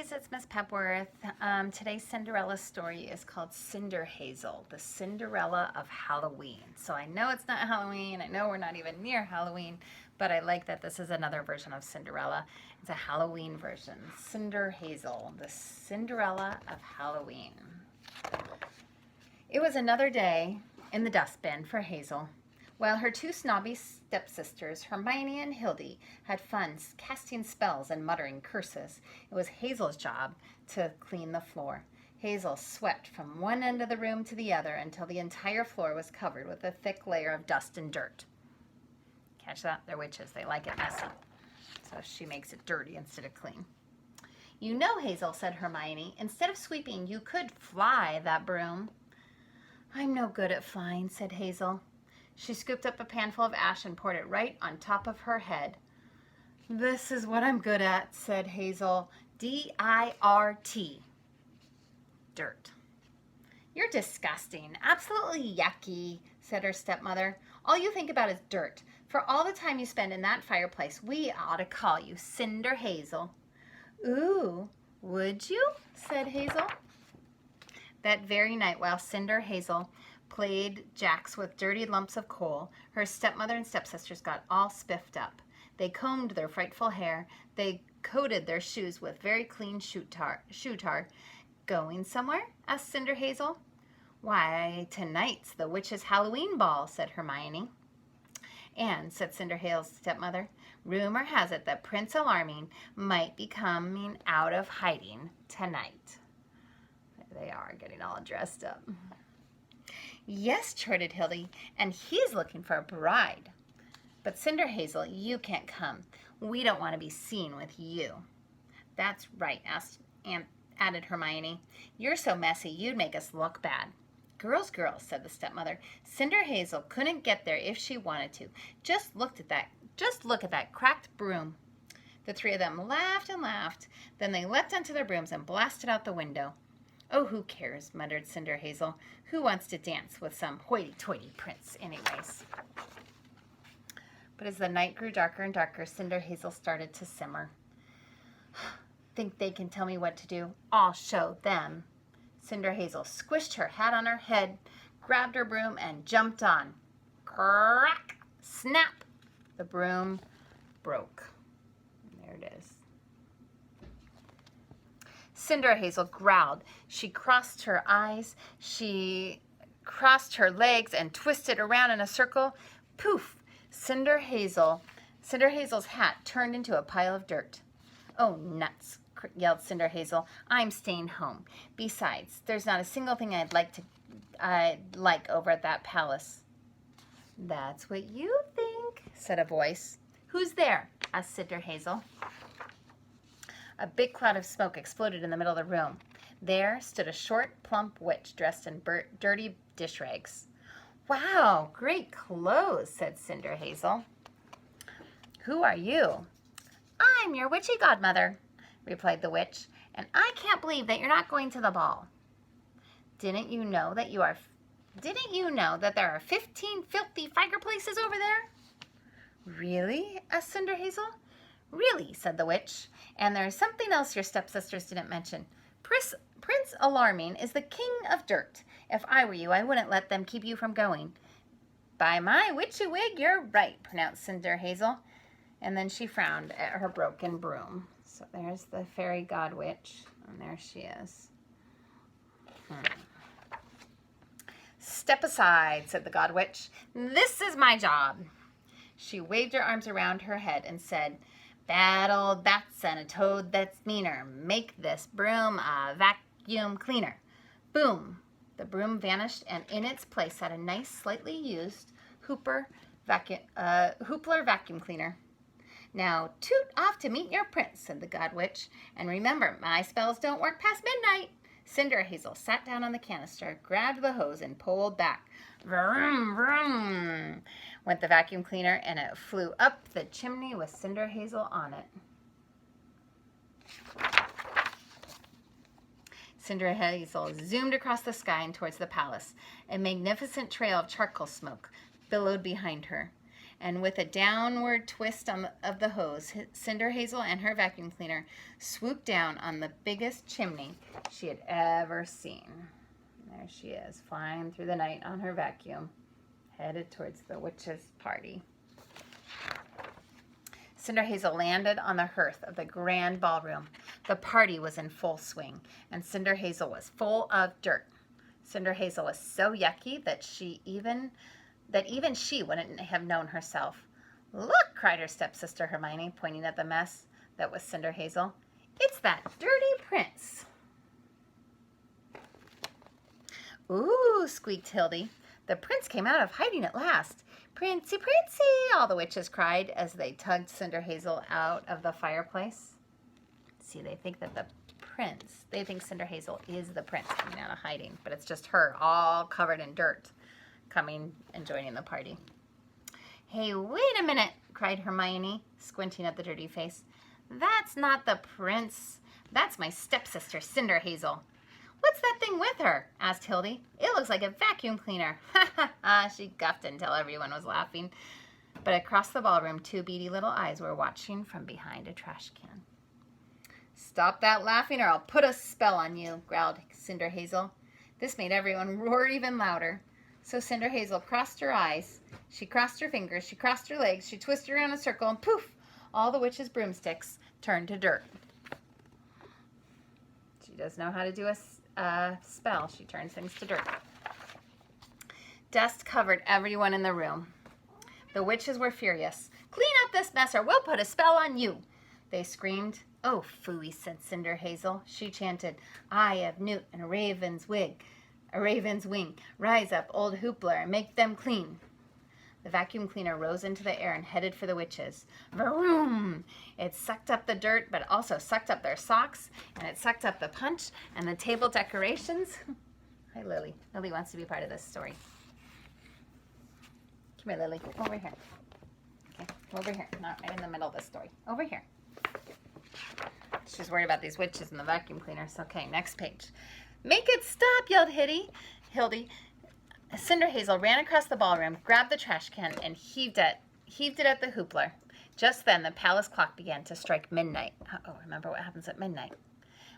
guys, it's Miss Pepworth. Today's Cinderella story is called Cinderhazel, the Cinderella of Halloween. So I know it's not Halloween, I know we're not even near Halloween, but I like that this is another version of Cinderella. It's a Halloween version. Cinderhazel, the Cinderella of Halloween. It was another day in the dustbin for Hazel. While her two snobby stepsisters, Hermione and Hildy, had fun casting spells and muttering curses, it was Hazel's job to clean the floor. Hazel swept from one end of the room to the other until the entire floor was covered with a thick layer of dust and dirt. Catch that? They're witches. They like it messy. So she makes it dirty instead of clean. "You know, Hazel," said Hermione, "instead of sweeping, you could fly that broom." "I'm no good at flying," said Hazel. She scooped up a panful of ash and poured it right on top of her head. "This is what I'm good at," said Hazel. D-I-R-T. Dirt. "You're disgusting. Absolutely yucky," said her stepmother. "All you think about is dirt. For all the time you spend in that fireplace, we ought to call you Cinderhazel." "Ooh, would you?" said Hazel. That very night, while Cinderhazel played jacks with dirty lumps of coal, her stepmother and stepsisters got all spiffed up. They combed their frightful hair. They coated their shoes with very clean shoe tar. "Going somewhere?" asked Cinderhazel. "Why, tonight's the witch's Halloween ball," said Hermione. "And," said Cinderhazel's stepmother, "rumor has it that Prince Alarming might be coming out of hiding tonight." There they are, getting all dressed up. "Yes," chortled Hildy, "and he's looking for a bride." "But Cinderhazel, you can't come. We don't want to be seen with you." "That's right," added Hermione. "You're so messy, you'd make us look bad." Girls," said the stepmother. "Cinderhazel couldn't get there if she wanted to. Just look at that cracked broom." The three of them laughed and laughed. Then they leapt onto their brooms and blasted out the window. "Oh, who cares?" muttered Cinderhazel. "Who wants to dance with some hoity-toity prince anyways?" But as the night grew darker and darker, Cinderhazel started to simmer. "Think they can tell me what to do? I'll show them." Cinderhazel squished her hat on her head, grabbed her broom, and jumped on. Crack! Snap! The broom broke. And there it is. Cinderhazel growled. She crossed her eyes, she crossed her legs and twisted around in a circle. Poof! Cinderhazel's hat turned into a pile of dirt. "Oh, nuts!" yelled Cinderhazel. "I'm staying home. Besides, there's not a single thing I'd like over at that palace." "That's what you think," said a voice. "Who's there?" asked Cinderhazel. A big cloud of smoke exploded in the middle of the room. There stood a short, plump witch dressed in dirty dish rags. "Wow, great clothes," said Cinderhazel. "Who are you?" "I'm your witchy godmother," replied the witch, "and I can't believe that you're not going to the ball." Didn't you know that there are 15 filthy fireplaces over there?" "Really?" asked Cinderhazel. "Really," said the witch. "And there's something else your stepsisters didn't mention. Prince Alarming is the king of dirt. If I were you, I wouldn't let them keep you from going." "By my witchy wig, you're right," pronounced Cinderhazel. And then she frowned at her broken broom. So there's the fairy god witch, and there she is. "Step aside," said the god witch. "This is my job." She waved her arms around her head and said, "Bad old bats and a toad that's meaner, make this broom a vacuum cleaner." Boom! The broom vanished, and in its place sat a nice, slightly used Hoopler vacuum cleaner. "Now toot off to meet your prince," said the god witch. "And remember, my spells don't work past midnight." Cinderhazel sat down on the canister, grabbed the hose, and pulled back. Vroom, vroom, went the vacuum cleaner, and it flew up the chimney with Cinderhazel on it. Cinderhazel zoomed across the sky and towards the palace. A magnificent trail of charcoal smoke billowed behind her. and with a downward twist of the hose, Cinderhazel and her vacuum cleaner swooped down on the biggest chimney she had ever seen. There she is, flying through the night on her vacuum, headed towards the witch's party. Cinderhazel landed on the hearth of the grand ballroom. The party was in full swing, and Cinderhazel was full of dirt. Cinderhazel was so yucky that even she wouldn't have known herself. "Look," cried her stepsister Hermione, pointing at the mess that was Cinderhazel. "It's that dirty prince." "Ooh," squeaked Hildy. "The prince came out of hiding at last. Princey, Princey," all the witches cried as they tugged Cinderhazel out of the fireplace. See, they think Cinderhazel is the prince coming out of hiding, but it's just her, all covered in dirt, coming and joining the party. "Hey, wait a minute," cried Hermione, squinting at the dirty face. "That's not the prince. That's my stepsister, Cinderhazel." "What's that thing with her?" asked Hildy. "It looks like a vacuum cleaner." Ha ha ha, she guffed until everyone was laughing. But across the ballroom, two beady little eyes were watching from behind a trash can. "Stop that laughing or I'll put a spell on you," growled Cinderhazel. This made everyone roar even louder. So Cinderhazel crossed her eyes, she crossed her fingers, she crossed her legs, she twisted around in a circle, and poof, all the witches' broomsticks turned to dirt. She does know how to do a spell. She turns things to dirt. Dust covered everyone in the room. The witches were furious. "Clean up this mess or we'll put a spell on you," they screamed. "Oh, phooey," said Cinderhazel. She chanted, "Eye of Newt and a raven's wing. Rise up, old hoopler, and make them clean." The vacuum cleaner rose into the air and headed for the witches. Vroom! It sucked up the dirt, but also sucked up their socks, and it sucked up the punch and the table decorations. Hi, Lily. Lily wants to be part of this story. Come here, Lily. Over here. Okay, over here. Not right in the middle of the story. Over here. She's worried about these witches and the vacuum cleaners. Okay, next page. "Make it stop," yelled Hildy. Cinderhazel ran across the ballroom, grabbed the trash can, and heaved it at the hoopler. Just then, the palace clock began to strike midnight. Uh-oh, remember what happens at midnight.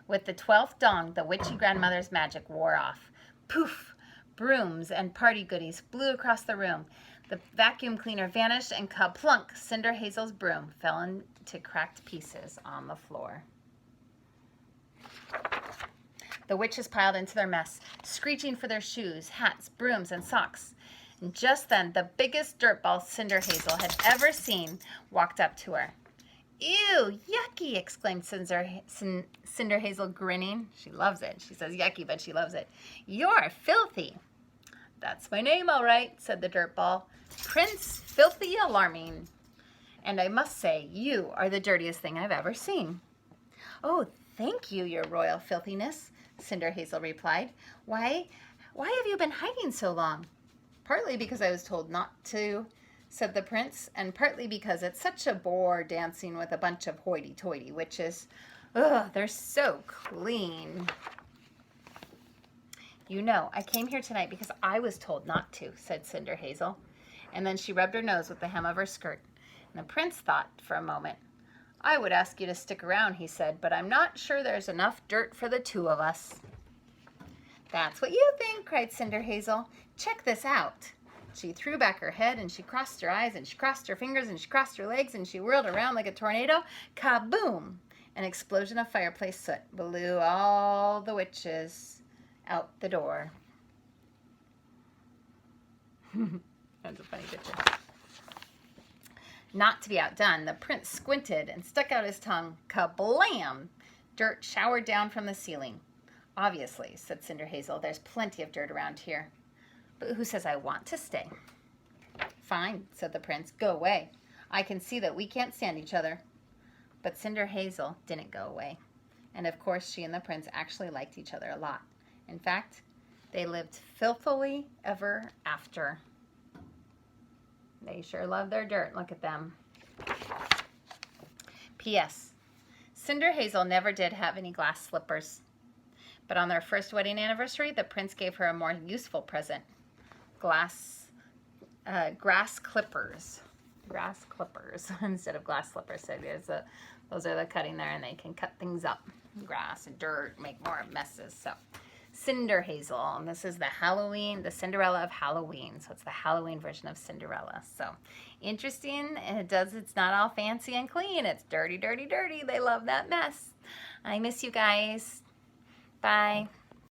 With the 12th dong, the witchy grandmother's magic wore off. Poof! Brooms and party goodies flew across the room. The vacuum cleaner vanished, and kaplunk! Cinderhazel's broom fell into cracked pieces on the floor. The witches piled into their mess, screeching for their shoes, hats, brooms, and socks. And just then, the biggest dirtball Cinderhazel had ever seen walked up to her. "Ew, yucky!" exclaimed Cinderhazel, grinning. She loves it. She says yucky, but she loves it. "You're filthy." "That's my name, all right," said the dirtball. "Prince Filthy Alarming. And I must say, you are the dirtiest thing I've ever seen." "Oh, thank you, your royal filthiness," Cinderhazel replied. Why have you been hiding so long?" "Partly because I was told not to," said the prince, "and partly because it's such a bore dancing with a bunch of hoity-toity witches. Ugh, they're so clean." "You know, I came here tonight because I was told not to," said Cinderhazel. And then she rubbed her nose with the hem of her skirt. And the prince thought for a moment. "I would ask you to stick around," he said, "but I'm not sure there's enough dirt for the two of us." "That's what you think," cried Cinderhazel. "Check this out." She threw back her head, and she crossed her eyes, and she crossed her fingers, and she crossed her legs, and she whirled around like a tornado. Kaboom! An explosion of fireplace soot blew all the witches out the door. That's a funny picture. Not to be outdone, the prince squinted and stuck out his tongue. Kablam! Dirt showered down from the ceiling. "Obviously," said Cinderhazel, "there's plenty of dirt around here. But who says I want to stay?" "Fine," said the prince. "Go away. I can see that we can't stand each other." But Cinderhazel didn't go away. And of course, she and the prince actually liked each other a lot. In fact, they lived filthily ever after. They sure love their dirt. Look at them. P.S. Cinderhazel never did have any glass slippers. But on their first wedding anniversary, the prince gave her a more useful present. Grass clippers. grass clippers instead of glass slippers. So those are the cutting there, and they can cut things up. Grass and dirt, make more messes. So Cinderhazel, and this is the Cinderella of Halloween. So it's the Halloween version of Cinderella. So interesting. It's not all fancy and clean. It's dirty, dirty, dirty. They love that mess. I miss you guys. Bye.